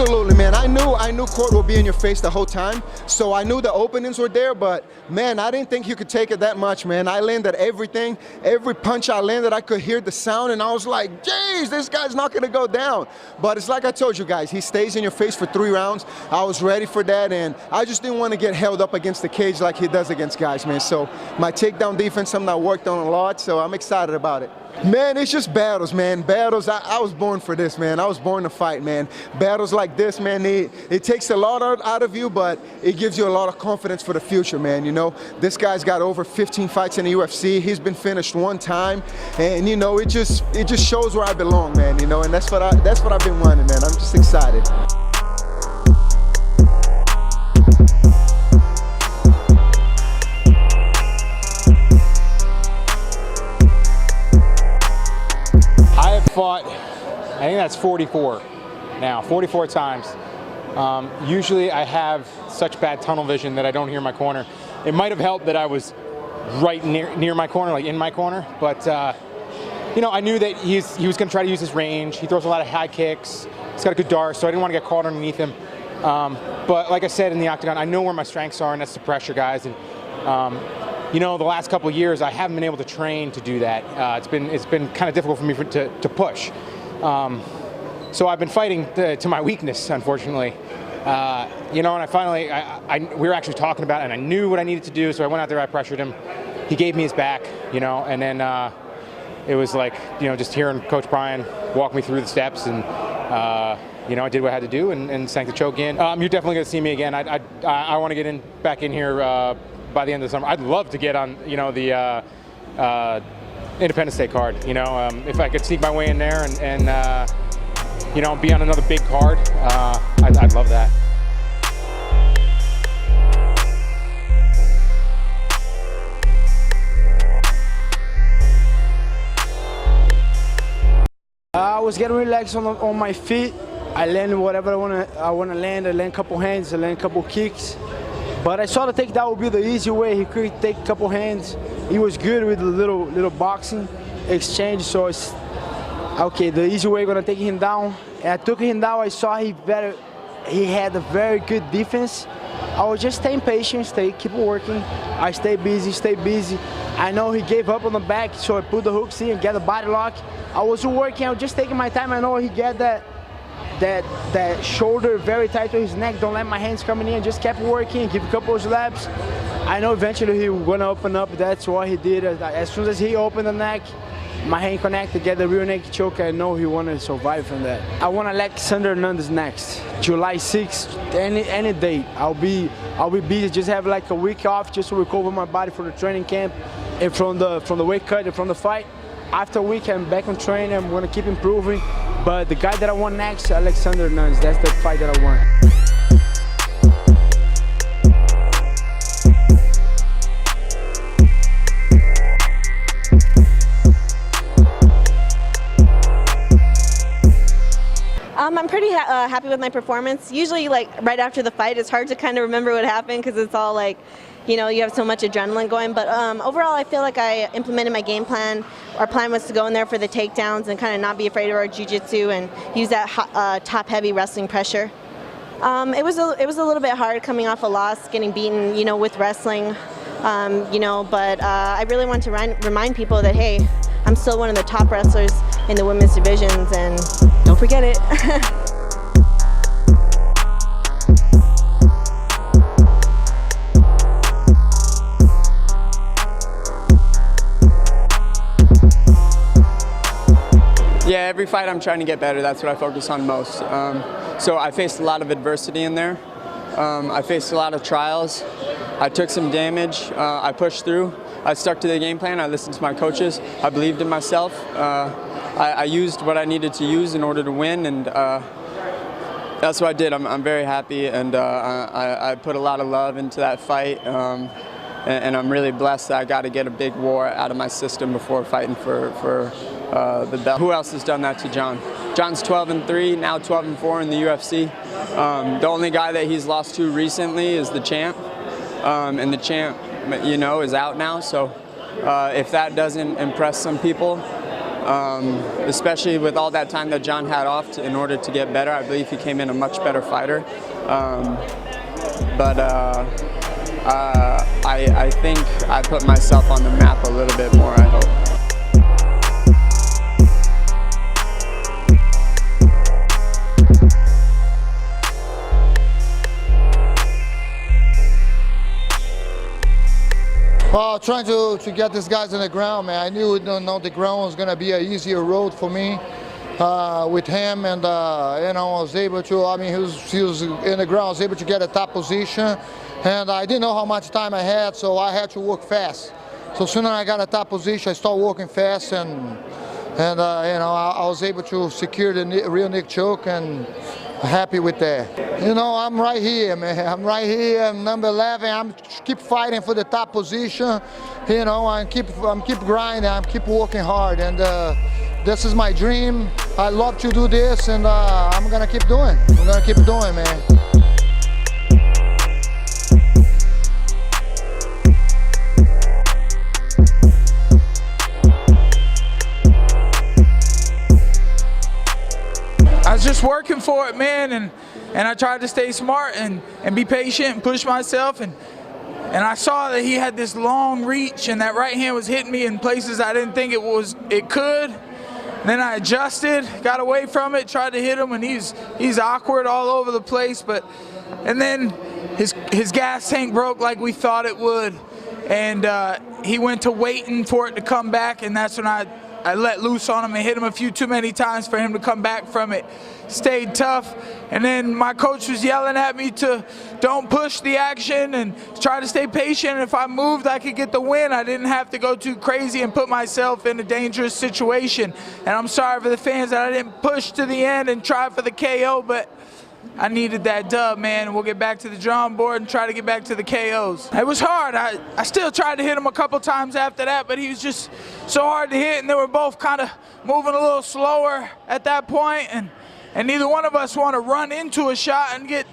Absolutely, man. I knew Court would be in your face the whole time, so I knew the openings were there, but man, I didn't think you could take it that much, man. I landed everything. Every punch I landed, I could hear the sound, and I was like, geez, this guy's not gonna go down. But it's like I told you guys, he stays in your face for 3 rounds. I was ready for that, and I just didn't want to get held up against the cage like he does against guys, man. So my takedown defense, something I worked on a lot, so I'm excited about it. Man, it's just battles, man. Battles, I was born for this, man. I was born to fight, man. Battles like this, man, it takes a lot out of you, but it gives you a lot of confidence for the future, man. You know, this guy's got over 15 fights in the UFC. He's been finished 1 time, and you know, it just shows where I belong, man. You know, and that's what I've been wanting, man. I'm just excited. Fought, I think that's 44 now, 44 times. Usually I have such bad tunnel vision that I don't hear my corner. It might have helped that I was right near my corner, like in my corner, but you know, I knew that he was going to try to use his range. He throws a lot of high kicks. He's got a good dart, so I didn't want to get caught underneath him. But like I said in the octagon, I know where my strengths are, and that's the pressure, guys. And you know, the last couple of years, I haven't been able to train to do that. It's been kind of difficult for me to push. So I've been fighting to my weakness, unfortunately. You know, and I finally, we were actually talking about it, and I knew what I needed to do, so I went out there, I pressured him. He gave me his back, you know, and then it was like, you know, just hearing Coach Brian walk me through the steps, and you know, I did what I had to do and sank the choke in. You're definitely going to see me again. I want to get back in here by the end of the summer. I'd love to get on, you know, the Independence Day card. You know, if I could sneak my way in there and you know, be on another big card, I'd love that. I was getting relaxed on my feet. I landed whatever I want to land. I land a couple hands. I land a couple kicks. But I saw the takedown would be the easy way. He could take a couple hands. He was good with the little boxing exchange. So it's okay. The easy way gonna take him down. And I took him down. I saw he had a very good defense. I was just staying patient, keep working. I stay busy. I know he gave up on the back, so I put the hooks in and get the body lock. I was working. I was just taking my time. I know he got that shoulder very tight to his neck. Don't let my hands coming in. Just kept working, give a couple of slaps. I know eventually he was gonna open up. That's what he did. As soon as he opened the neck, my hand connected, get the rear neck choke. I know he wanted to survive from that. I want Alexander Hernandez next, July 6th, any date. I'll be busy. Just have like a week off just to recover my body for the training camp and from the weight cut and from the fight. After a week, I'm back on training. I'm gonna keep improving. But the guy that I want next, Alexander Hernandez, that's the fight that I want. I'm pretty happy with my performance. Usually, like right after the fight, it's hard to kind of remember what happened because it's all like, you know, you have so much adrenaline going. But overall, I feel like I implemented my game plan. Our plan was to go in there for the takedowns and kind of not be afraid of our jiu-jitsu and use that top-heavy wrestling pressure. It was a little bit hard coming off a loss, getting beaten, you know, with wrestling, you know. But I really want to remind people that, hey, I'm still one of the top wrestlers in the women's divisions, and don't forget it. Yeah, every fight I'm trying to get better. That's what I focus on most. So I faced a lot of adversity in there. I faced a lot of trials. I took some damage. I pushed through. I stuck to the game plan. I listened to my coaches. I believed in myself. I used what I needed to use in order to win, and that's what I did. I'm very happy, and I put a lot of love into that fight. And I'm really blessed that I got to get a big war out of my system before fighting for the belt. Who else has done that to John? John's 12-3, now 12-4 in the UFC. The only guy that he's lost to recently is the champ, and the champ, you know, is out now. So if that doesn't impress some people, especially with all that time that John had off in order to get better. I believe he came in a much better fighter. I think I put myself on the map a little bit more, I hope. Well, trying to get these guys on the ground, man. I knew the ground was going to be an easier road for me with him, and I was able to. I mean, he was in the ground. I was able to get a top position, and I didn't know how much time I had, so I had to work fast. So soon as I got a top position, I started working fast, and I was able to secure the real neck choke, and happy with that. I'm right here, man. I'm right here. I'm number 11. I'm keep fighting for the top position. I'm keep grinding. I'm keep working hard, and this is my dream. I love to do this, and I'm gonna keep doing. I'm gonna keep doing, man. I was just working for it, man, and I tried to stay smart and be patient and push myself, and I saw that he had this long reach, and that right hand was hitting me in places I didn't think it could. Then I adjusted, got away from it, tried to hit him, and he's awkward all over the place. And then his gas tank broke like we thought it would, and he went to waiting for it to come back, and that's when I let loose on him and hit him a few too many times for him to come back from it. Stayed tough, and then my coach was yelling at me to don't push the action and try to stay patient. If I moved, I could get the win. I didn't have to go too crazy and put myself in a dangerous situation. And I'm sorry for the fans that I didn't push to the end and try for the KO, but I needed that dub, man, and we'll get back to the drawing board and try to get back to the KOs. It was hard. I still tried to hit him a couple times after that, but he was just so hard to hit, and they were both kind of moving a little slower at that point, and neither one of us want to run into a shot and get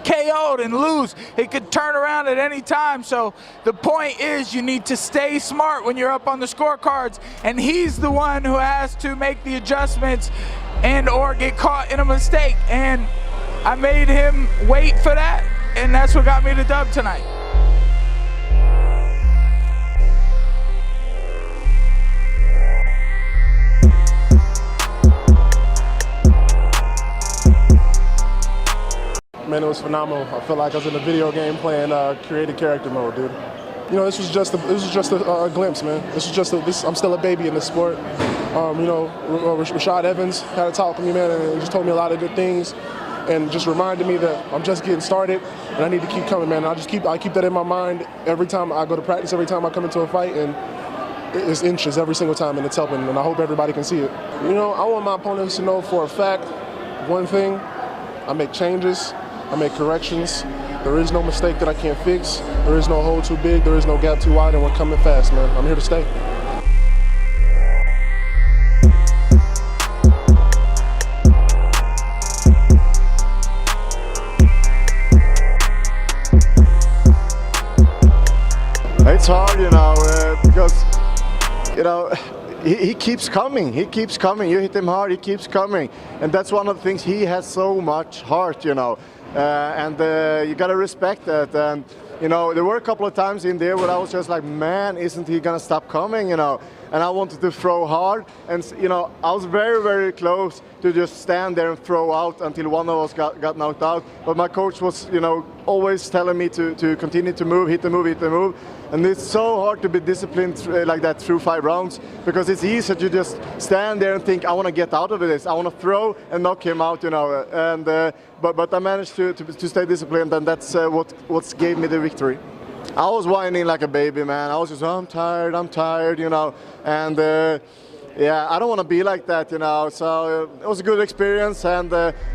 KO'd and lose. It could turn around at any time, so the point is you need to stay smart when you're up on the scorecards, and he's the one who has to make the adjustments and or get caught in a mistake, and I made him wait for that, and that's what got me the dub tonight. Man, it was phenomenal. I felt like I was in a video game playing creative character mode, dude. This was just a glimpse, man. I'm still a baby in this sport. Rashad Evans had a talk with me, man, and he just told me a lot of good things, and just reminded me that I'm just getting started, and I need to keep coming, man. I keep that in my mind every time I go to practice, every time I come into a fight, and it's inches every single time, and it's helping, and I hope everybody can see it. I want my opponents to know for a fact one thing: I make changes, I make corrections. There is no mistake that I can't fix. There is no hole too big. There is no gap too wide, and we're coming fast, man. I'm here to stay. It's hard, because, he keeps coming. He keeps coming. You hit him hard, he keeps coming. And that's one of the things. He has so much heart, and you got to respect that. And, there were a couple of times in there where I was just like, man, isn't he going to stop coming, And I wanted to throw hard. And, I was very, very close to just stand there and throw out until one of us got knocked out. But my coach was, always telling me to continue to move, hit the move, hit the move. And it's so hard to be disciplined like that through 5 rounds, because it's easy to just stand there and think, I want to get out of this. I want to throw and knock him out, And but I managed to stay disciplined, and that's what gave me the victory. I was whining like a baby, man. I was just, I'm tired, And yeah, I don't want to be like that, So it was a good experience, and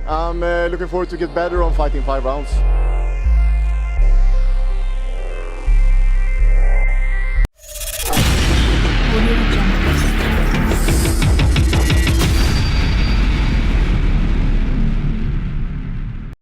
I'm looking forward to get better on fighting 5 rounds.